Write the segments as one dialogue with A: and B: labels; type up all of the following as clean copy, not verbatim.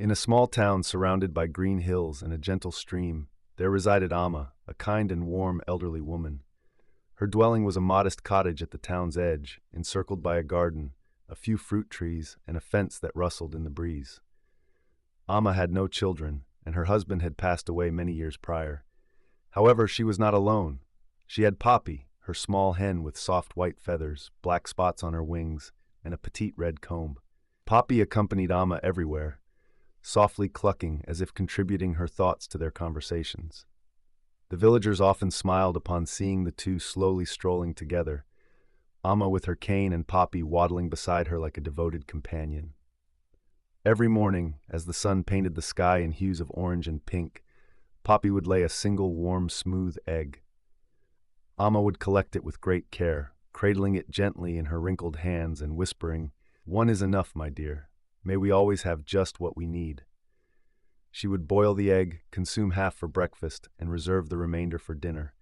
A: In a small town surrounded by green hills and a gentle stream, there resided Amma, a kind and warm elderly woman. Her dwelling was a modest cottage at the town's edge, encircled by a garden, a few fruit trees, and a fence that rustled in the breeze. Amma had no children, and her husband had passed away many years prior. However, she was not alone. She had Poppy, her small hen with soft white feathers, black spots on her wings, and a petite red comb. Poppy accompanied Amma everywhere, softly clucking as if contributing her thoughts to their conversations. The villagers often smiled upon seeing the two slowly strolling together, Amma with her cane and Poppy waddling beside her like a devoted companion. Every morning, as the sun painted the sky in hues of orange and pink, Poppy would lay a single warm, smooth egg. Amma would collect it with great care, cradling it gently in her wrinkled hands and whispering, "One is enough, my dear. May we always have just what we need." She would boil the egg, consume half for breakfast, and reserve the remainder for dinner.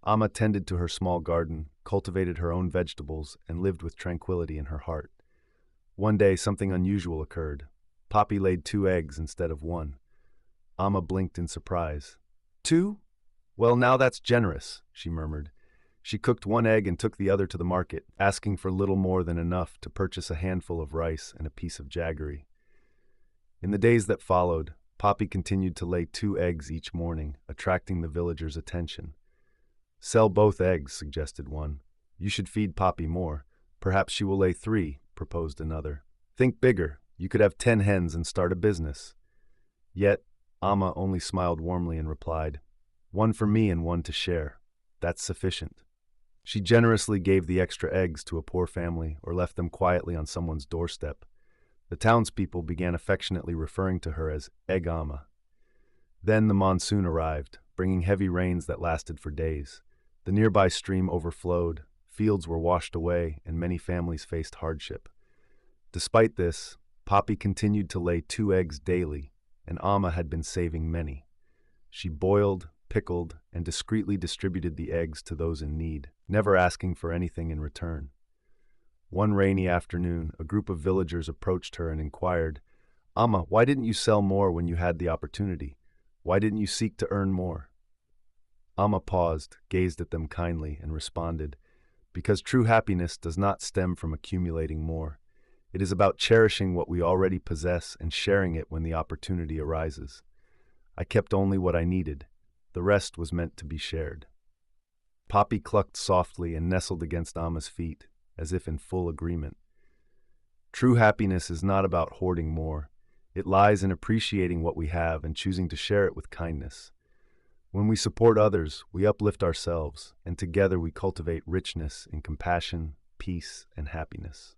A: Amma tended to her small garden, cultivated her own vegetables, and lived with tranquility in her heart. One day, something unusual occurred. Poppy laid 2 eggs instead of 1. Amma blinked in surprise. "2? Well, now that's generous," she murmured. She cooked 1 egg and took the other to the market, asking for little more than enough to purchase a handful of rice and a piece of jaggery. In the days that followed, Poppy continued to lay 2 eggs each morning, attracting the villagers' attention. "Sell both eggs," suggested one. "You should feed Poppy more. Perhaps she will lay 3, proposed another. "Think bigger. You could have 10 hens and start a business." Yet, Amma only smiled warmly and replied, "1 for me and 1 to share. That's sufficient." She generously gave the extra eggs to a poor family or left them quietly on someone's doorstep. The townspeople began affectionately referring to her as Egg Amma. Then the monsoon arrived, bringing heavy rains that lasted for days. The nearby stream overflowed, fields were washed away, and many families faced hardship. Despite this, Poppy continued to lay 2 eggs daily, and Amma had been saving many. She boiled, pickled, and discreetly distributed the eggs to those in need, never asking for anything in return. One rainy afternoon, a group of villagers approached her and inquired, "Amma, why didn't you sell more when you had the opportunity? Why didn't you seek to earn more?" Amma paused, gazed at them kindly, and responded, "Because true happiness does not stem from accumulating more. It is about cherishing what we already possess and sharing it when the opportunity arises. I kept only what I needed. The rest was meant to be shared." Poppy clucked softly and nestled against Amma's feet, as if in full agreement. True happiness is not about hoarding more. It lies in appreciating what we have and choosing to share it with kindness. When we support others, we uplift ourselves, and together we cultivate richness in compassion, peace, and happiness.